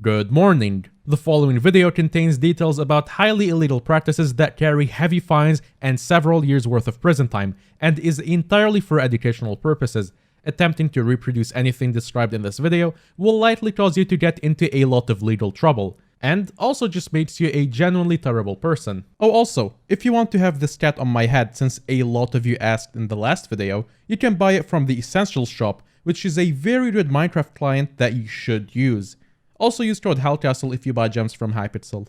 Good morning. The following video contains details about highly illegal practices that carry heavy fines and several years worth of prison time, and is entirely for educational purposes. Attempting to reproduce anything described in this video will likely cause you to get into a lot of legal trouble, and also just makes you a genuinely terrible person. Oh, also, if you want to have this cat on my head since a lot of you asked in the last video, you can buy it from the Essentials shop, which is a very good Minecraft client that you should use. Also use code HellCastle if you buy gems from HellPixel.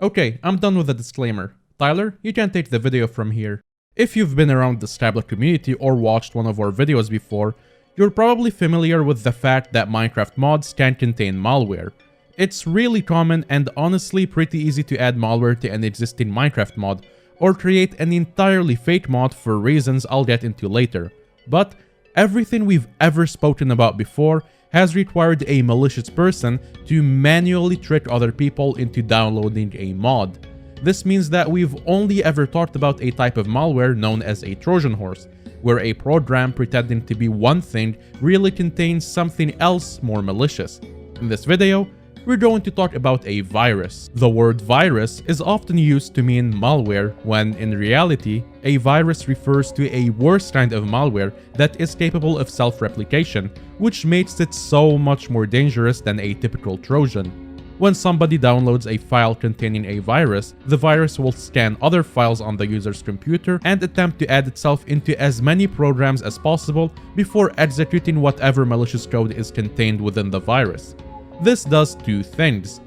Okay, I'm done with the disclaimer. Tyler, you can take the video from here. If you've been around the Stablet community or watched one of our videos before, you're probably familiar with the fact that Minecraft mods can contain malware. It's really common and honestly pretty easy to add malware to an existing Minecraft mod, or create an entirely fake mod for reasons I'll get into later. But everything we've ever spoken about before has required a malicious person to manually trick other people into downloading a mod. This means that we've only ever talked about a type of malware known as a Trojan horse, where a program pretending to be one thing really contains something else more malicious. In this video, we're going to talk about a virus. The word virus is often used to mean malware, when in reality, a virus refers to a worse kind of malware that is capable of self-replication, which makes it so much more dangerous than a typical Trojan. When somebody downloads a file containing a virus, the virus will scan other files on the user's computer and attempt to add itself into as many programs as possible before executing whatever malicious code is contained within the virus. This does two things.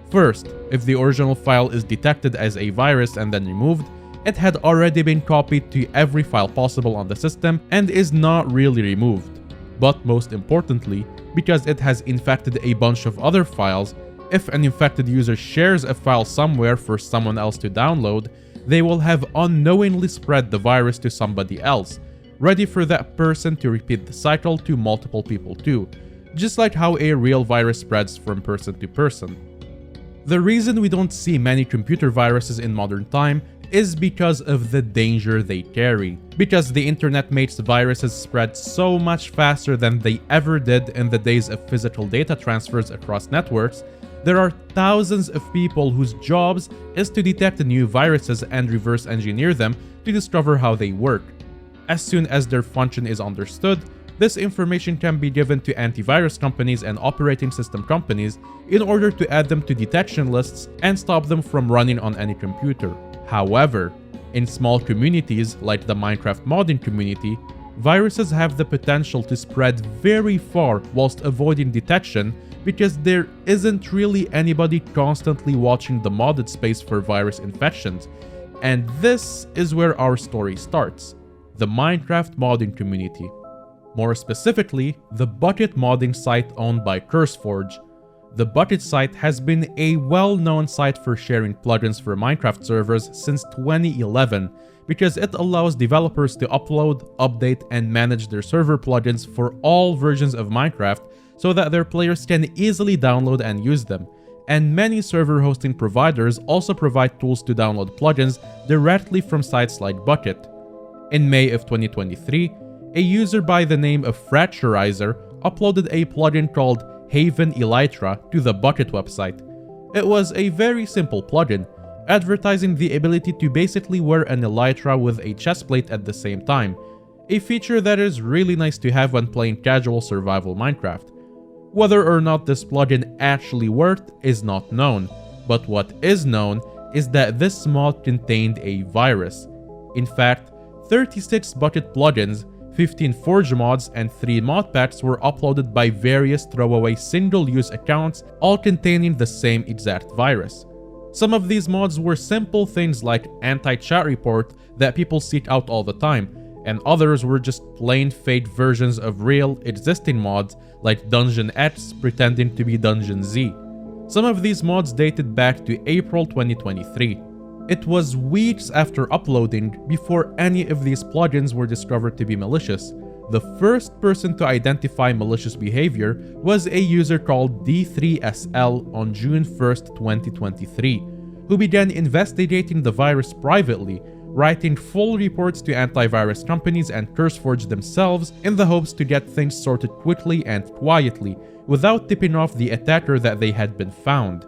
First, if the original file is detected as a virus and then removed, it had already been copied to every file possible on the system and is not really removed. But most importantly, because it has infected a bunch of other files, if an infected user shares a file somewhere for someone else to download, they will have unknowingly spread the virus to somebody else, ready for that person to repeat the cycle to multiple people too, just like how a real virus spreads from person to person. The reason we don't see many computer viruses in modern time is because of the danger they carry. Because the internet makes viruses spread so much faster than they ever did in the days of physical data transfers across networks, there are thousands of people whose jobs is to detect new viruses and reverse engineer them to discover how they work. As soon as their function is understood, this information can be given to antivirus companies and operating system companies in order to add them to detection lists and stop them from running on any computer. However, in small communities like the Minecraft modding community, viruses have the potential to spread very far whilst avoiding detection because there isn't really anybody constantly watching the modded space for virus infections. And this is where our story starts: the Minecraft modding community. More specifically, the Bucket modding site owned by CurseForge. The Bucket site has been a well-known site for sharing plugins for Minecraft servers since 2011 because it allows developers to upload, update, and manage their server plugins for all versions of Minecraft so that their players can easily download and use them. And many server hosting providers also provide tools to download plugins directly from sites like Bucket. In May of 2023, a user by the name of Fracturizer uploaded a plugin called Haven Elytra to the Bucket website. It was a very simple plugin, advertising the ability to basically wear an elytra with a chestplate at the same time, a feature that is really nice to have when playing casual survival Minecraft. Whether or not this plugin actually worked is not known, but what is known is that this mod contained a virus. In fact, 36 Bucket plugins, 15 Forge mods, and 3 mod packs were uploaded by various throwaway single-use accounts, all containing the same exact virus. Some of these mods were simple things like anti-chat report that people seek out all the time, and others were just plain fake versions of real, existing mods like Dungeon X pretending to be Dungeon Z. Some of these mods dated back to April 2023. It was weeks after uploading before any of these plugins were discovered to be malicious. The first person to identify malicious behavior was a user called D3SL on June 1st, 2023, who began investigating the virus privately, writing full reports to antivirus companies and CurseForge themselves in the hopes to get things sorted quickly and quietly, without tipping off the attacker that they had been found.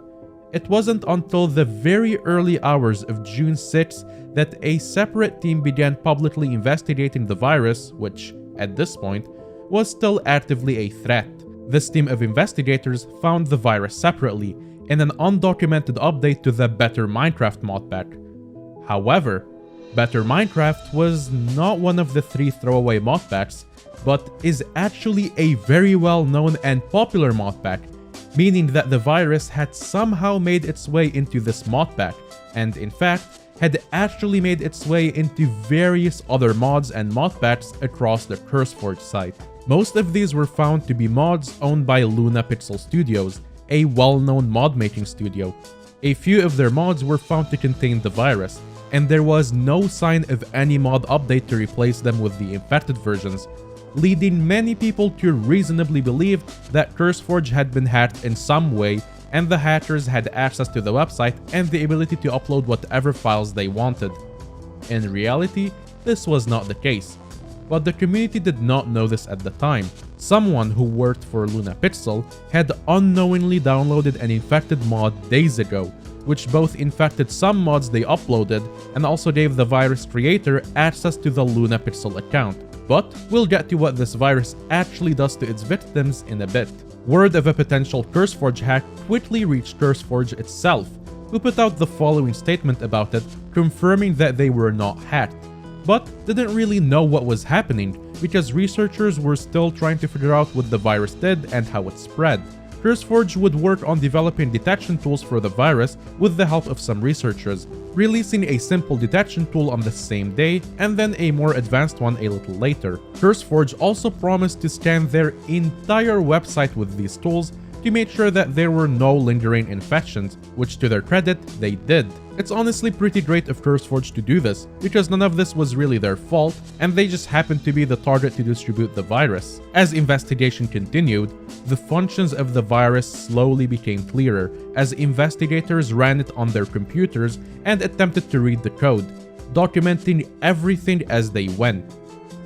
It wasn't until the very early hours of June 6 that a separate team began publicly investigating the virus, which, at this point, was still actively a threat. This team of investigators found the virus separately in an undocumented update to the Better Minecraft modpack. However, Better Minecraft was not one of the 3 throwaway modpacks, but is actually a very well-known and popular modpack, meaning that the virus had somehow made its way into this modpack, and in fact, had actually made its way into various other mods and modpacks across the CurseForge site. Most of these were found to be mods owned by LunaPixel Studios, a well-known mod-making studio. A few of their mods were found to contain the virus, and there was no sign of any mod update to replace them with the infected versions, leading many people to reasonably believe that CurseForge had been hacked in some way, and the hackers had access to the website and the ability to upload whatever files they wanted. In reality, this was not the case, but the community did not know this at the time. Someone who worked for LunaPixel had unknowingly downloaded an infected mod days ago, which both infected some mods they uploaded and also gave the virus creator access to the LunaPixel account. But we'll get to what this virus actually does to its victims in a bit. Word of a potential CurseForge hack quickly reached CurseForge itself, who put out the following statement about it, confirming that they were not hacked, but didn't really know what was happening because researchers were still trying to figure out what the virus did and how it spread. CurseForge would work on developing detection tools for the virus with the help of some researchers, releasing a simple detection tool on the same day and then a more advanced one a little later. CurseForge also promised to scan their entire website with these tools to make sure that there were no lingering infections, which to their credit, they did. It's honestly pretty great of CurseForge to do this, because none of this was really their fault, and they just happened to be the target to distribute the virus. As investigation continued, the functions of the virus slowly became clearer, as investigators ran it on their computers and attempted to read the code, documenting everything as they went.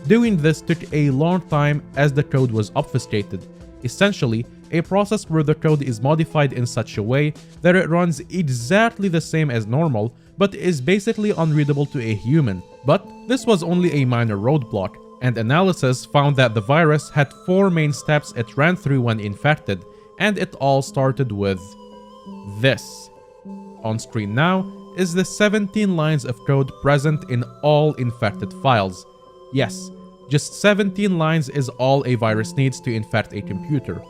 Doing this took a long time as the code was obfuscated, essentially a process where the code is modified in such a way that it runs exactly the same as normal, but is basically unreadable to a human. But this was only a minor roadblock, and analysis found that the virus had 4 main steps it ran through when infected, and it all started with this. On screen now is the 17 lines of code present in all infected files. Yes, just 17 lines is all a virus needs to infect a computer.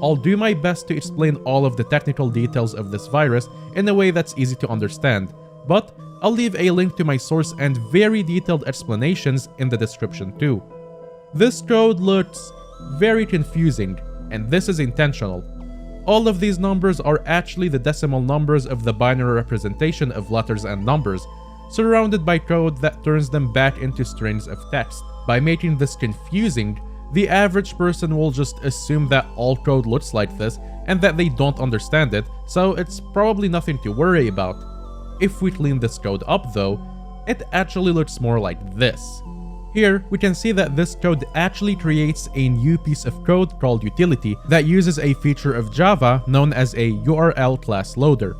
I'll do my best to explain all of the technical details of this virus in a way that's easy to understand, but I'll leave a link to my source and very detailed explanations in the description too. This code looks very confusing, and this is intentional. All of these numbers are actually the decimal numbers of the binary representation of letters and numbers, surrounded by code that turns them back into strings of text. By making this confusing, the average person will just assume that all code looks like this and that they don't understand it, so it's probably nothing to worry about. If we clean this code up though, it actually looks more like this. Here, we can see that this code actually creates a new piece of code called utility that uses a feature of Java known as a URL class loader.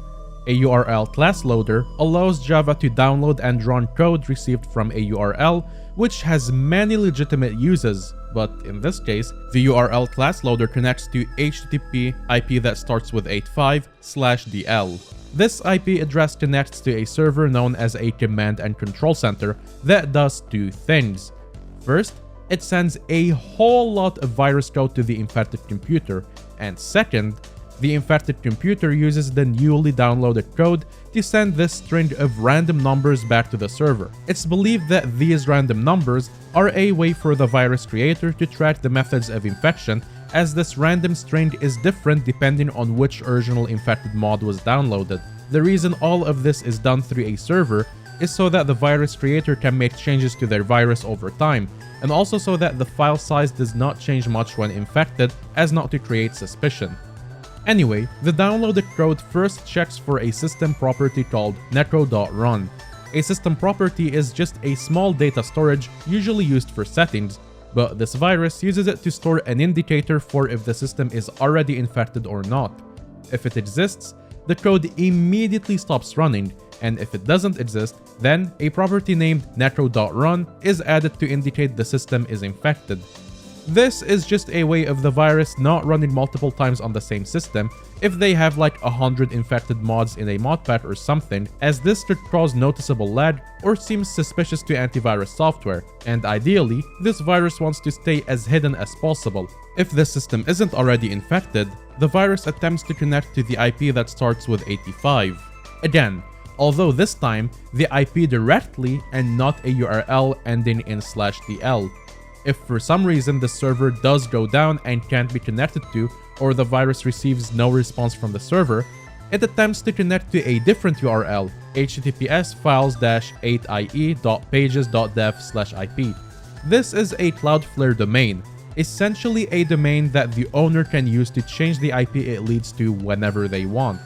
A URL class loader allows Java to download and run code received from a URL, which has many legitimate uses, but in this case, the URL class loader connects to HTTP IP that starts with 85/DL. This IP address connects to a server known as a command and control center that does 2 things. First, it sends a whole lot of virus code to the infected computer, and second, the infected computer uses the newly downloaded code to send this string of random numbers back to the server. It's believed that these random numbers are a way for the virus creator to track the methods of infection, as this random string is different depending on which original infected mod was downloaded. The reason all of this is done through a server is so that the virus creator can make changes to their virus over time, and also so that the file size does not change much when infected, as not to create suspicion. Anyway, the downloaded code first checks for a system property called neko.run. A system property is just a small data storage usually used for settings, but this virus uses it to store an indicator for if the system is already infected or not. If it exists, the code immediately stops running, and if it doesn't exist, then a property named netro.run is added to indicate the system is infected. This is just a way of the virus not running multiple times on the same system if they have like 100 infected mods in a modpack or something, as this could cause noticeable lag or seems suspicious to antivirus software, and ideally, this virus wants to stay as hidden as possible. If the system isn't already infected, the virus attempts to connect to the IP that starts with 85. Again, although this time, the IP directly and not a URL ending in /tl. If for some reason the server does go down and can't be connected to, or the virus receives no response from the server, it attempts to connect to a different URL, https files-8ie.pages.dev/ip. This is a Cloudflare domain, essentially a domain that the owner can use to change the IP it leads to whenever they want.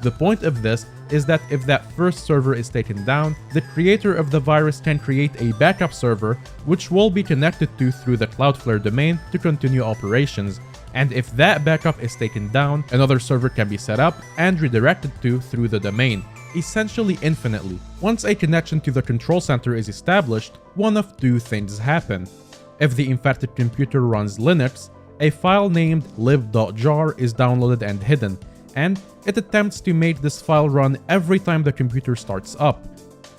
The point of this is that if that first server is taken down, the creator of the virus can create a backup server which will be connected to through the Cloudflare domain to continue operations. And if that backup is taken down, another server can be set up and redirected to through the domain, essentially infinitely. Once a connection to the control center is established, one of two things happen. If the infected computer runs Linux, a file named lib.jar is downloaded and hidden, and it attempts to make this file run every time the computer starts up.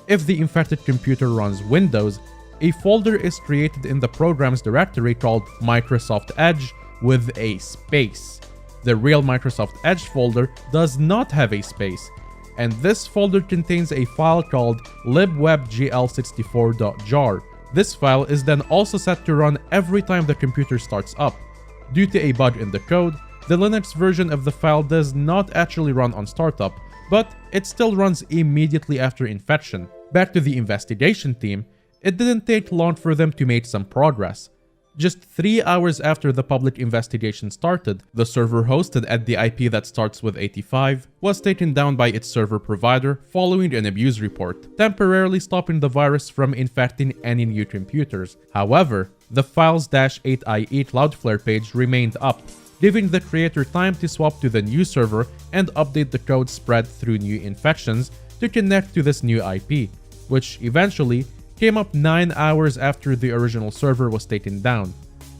If the infected computer runs Windows, a folder is created in the program's directory called Microsoft Edge with a space. The real Microsoft Edge folder does not have a space, and this folder contains a file called libwebgl64.jar. This file is then also set to run every time the computer starts up. Due to a bug in the code, the Linux version of the file does not actually run on startup, but it still runs immediately after infection. Back to the investigation team, it didn't take long for them to make some progress. Just 3 hours after the public investigation started, the server hosted at the IP that starts with 85 was taken down by its server provider following an abuse report, temporarily stopping the virus from infecting any new computers. However, the files-8ie Cloudflare page remained up, giving the creator time to swap to the new server and update the code spread through new infections to connect to this new IP, which eventually came up 9 hours after the original server was taken down.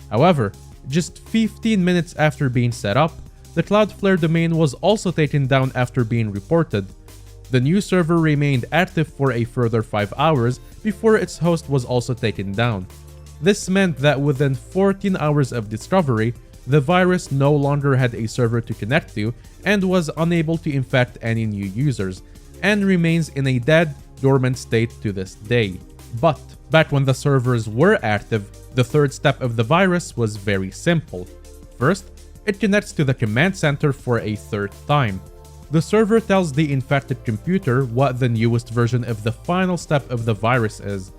However, just 15 minutes after being set up, the Cloudflare domain was also taken down after being reported. The new server remained active for a further 5 hours before its host was also taken down. This meant that within 14 hours of discovery, the virus no longer had a server to connect to and was unable to infect any new users, and remains in a dead, dormant state to this day. But back when the servers were active, the third step of the virus was very simple. First, it connects to the command center for a third time. The server tells the infected computer what the newest version of the final step of the virus is.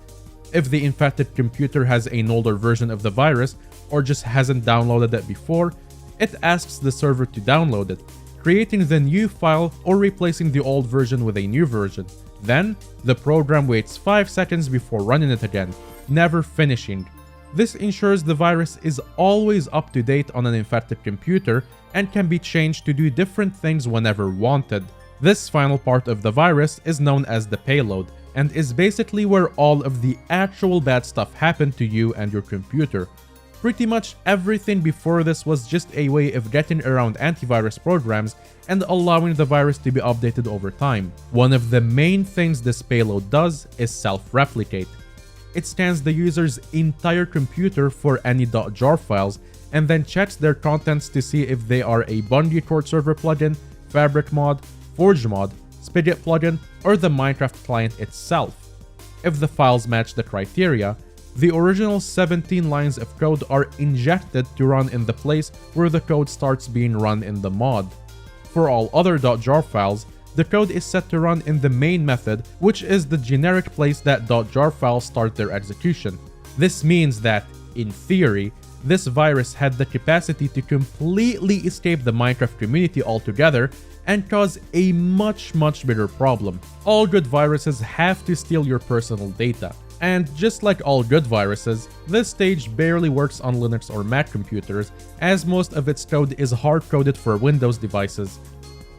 If the infected computer has an older version of the virus, or just hasn't downloaded it before, it asks the server to download it, creating the new file or replacing the old version with a new version. Then, the program waits 5 seconds before running it again, never finishing. This ensures the virus is always up to date on an infected computer and can be changed to do different things whenever wanted. This final part of the virus is known as the payload, and is basically where all of the actual bad stuff happened to you and your computer. Pretty much everything before this was just a way of getting around antivirus programs and allowing the virus to be updated over time. One of the main things this payload does is self-replicate. It scans the user's entire computer for any .jar files and then checks their contents to see if they are a Bungie Core server plugin, Fabric mod, Forge mod, Spigot plugin, or the Minecraft client itself. If the files match the criteria, the original 17 lines of code are injected to run in the place where the code starts being run in the mod. For all other .jar files, the code is set to run in the main method, which is the generic place that .jar files start their execution. This means that, in theory, this virus had the capacity to completely escape the Minecraft community altogether and cause a much bigger problem. All good viruses have to steal your personal data. And just like all good viruses, this stage barely works on Linux or Mac computers, as most of its code is hard-coded for Windows devices.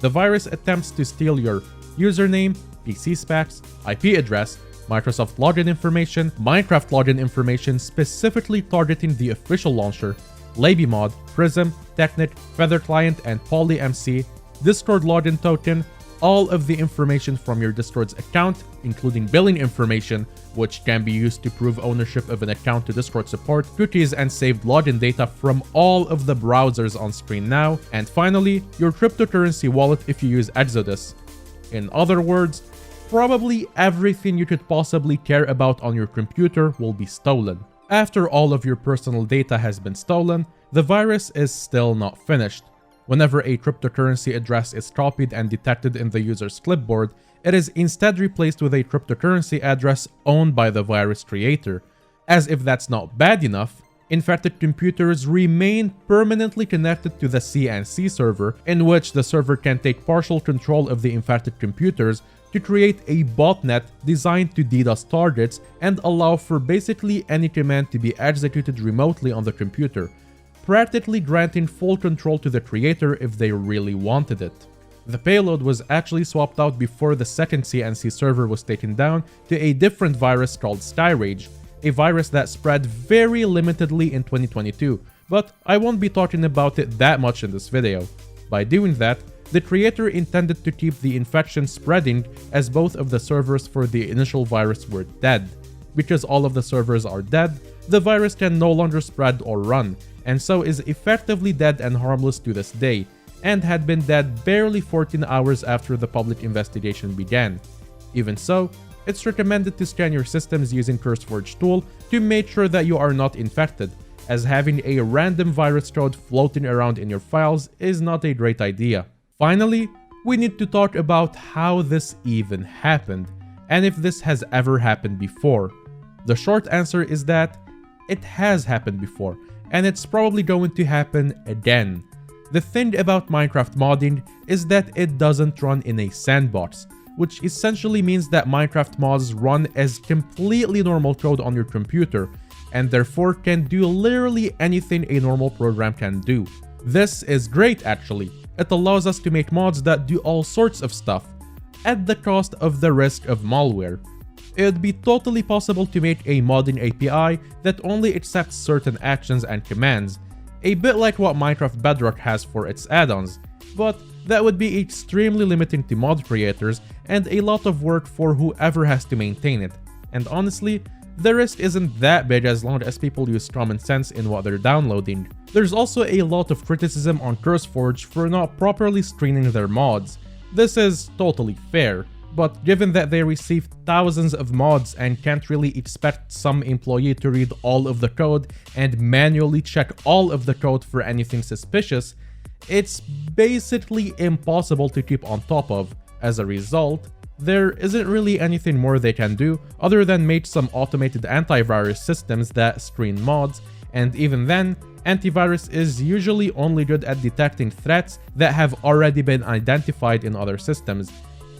The virus attempts to steal your username, PC specs, IP address, Microsoft login information, Minecraft login information specifically targeting the official launcher, LabyMod, Prism, Technic, Feather Client, and PolyMC, Discord login token, all of the information from your Discord's account, including billing information, which can be used to prove ownership of an account to Discord support, cookies and saved login data from all of the browsers on screen now, and finally, your cryptocurrency wallet if you use Exodus. In other words, probably everything you could possibly care about on your computer will be stolen. After all of your personal data has been stolen, the virus is still not finished. Whenever a cryptocurrency address is copied and detected in the user's clipboard, it is instead replaced with a cryptocurrency address owned by the virus creator. As if that's not bad enough, infected computers remain permanently connected to the CNC server, in which the server can take partial control of the infected computers to create a botnet designed to DDoS targets and allow for basically any command to be executed remotely on the computer, practically granting full control to the creator if they really wanted it. The payload was actually swapped out before the second CNC server was taken down to a different virus called Skyrage, a virus that spread very limitedly in 2022, but I won't be talking about it that much in this video. By doing that, the creator intended to keep the infection spreading as both of the servers for the initial virus were dead. Because all of the servers are dead, the virus can no longer spread or run, and so is effectively dead and harmless to this day, and had been dead barely 14 hours after the public investigation began. Even so, it's recommended to scan your systems using CurseForge tool to make sure that you are not infected, as having a random virus code floating around in your files is not a great idea. Finally, we need to talk about how this even happened, and if this has ever happened before. The short answer is that it has happened before, and it's probably going to happen again. The thing about Minecraft modding is that it doesn't run in a sandbox, which essentially means that Minecraft mods run as completely normal code on your computer, and therefore can do literally anything a normal program can do. This is great actually. It allows us to make mods that do all sorts of stuff, at the cost of the risk of malware. It would be totally possible to make a modding API that only accepts certain actions and commands, a bit like what Minecraft Bedrock has for its add-ons, but that would be extremely limiting to mod creators and a lot of work for whoever has to maintain it. And honestly, the risk isn't that big as long as people use common sense in what they're downloading. There's also a lot of criticism on CurseForge for not properly screening their mods. This is totally fair, but given that they receive thousands of mods and can't really expect some employee to read all of the code and manually check all of the code for anything suspicious, it's basically impossible to keep on top of. As a result, there isn't really anything more they can do other than make some automated antivirus systems that screen mods, and even then, antivirus is usually only good at detecting threats that have already been identified in other systems.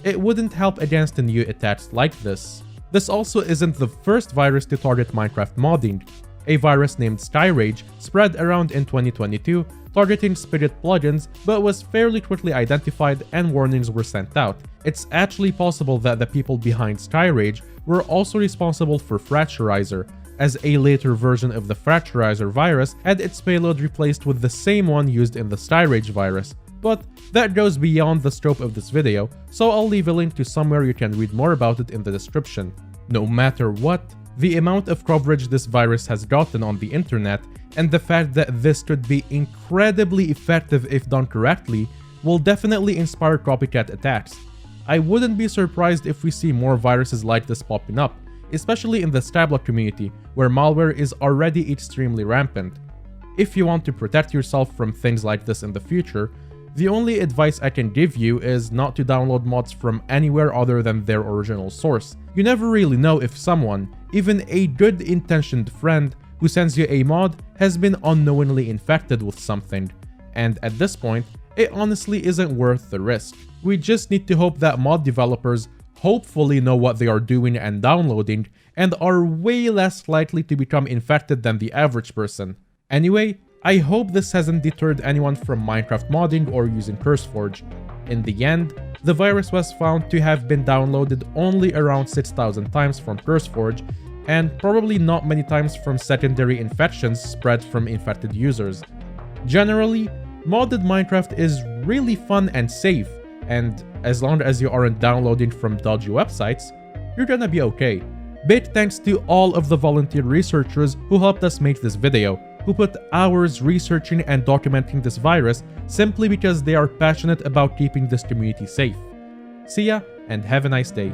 It wouldn't help against new attacks like this. This also isn't the first virus to target Minecraft modding. A virus named Skyrage spread around in 2022, targeting Spirit plugins, but was fairly quickly identified and warnings were sent out. It's actually possible that the people behind Skyrage were also responsible for Fracturizer, as a later version of the Fracturizer virus had its payload replaced with the same one used in the Skyrage virus. But that goes beyond the scope of this video, so I'll leave a link to somewhere you can read more about it in the description. No matter what, the amount of coverage this virus has gotten on the internet, and the fact that this could be incredibly effective if done correctly, will definitely inspire copycat attacks. I wouldn't be surprised if we see more viruses like this popping up, especially in the Skyblock community, where malware is already extremely rampant. If you want to protect yourself from things like this in the future, the only advice I can give you is not to download mods from anywhere other than their original source. You never really know if someone, even a good-intentioned friend, who sends you a mod has been unknowingly infected with something, and at this point, it honestly isn't worth the risk. We just need to hope that mod developers hopefully know what they are doing and downloading, and are way less likely to become infected than the average person. Anyway, I hope this hasn't deterred anyone from Minecraft modding or using CurseForge. In the end, the virus was found to have been downloaded only around 6,000 times from CurseForge, and probably not many times from secondary infections spread from infected users. Generally, modded Minecraft is really fun and safe, and as long as you aren't downloading from dodgy websites, you're gonna be okay. Big thanks to all of the volunteer researchers who helped us make this video, who put hours researching and documenting this virus simply because they are passionate about keeping this community safe. See ya, and have a nice day.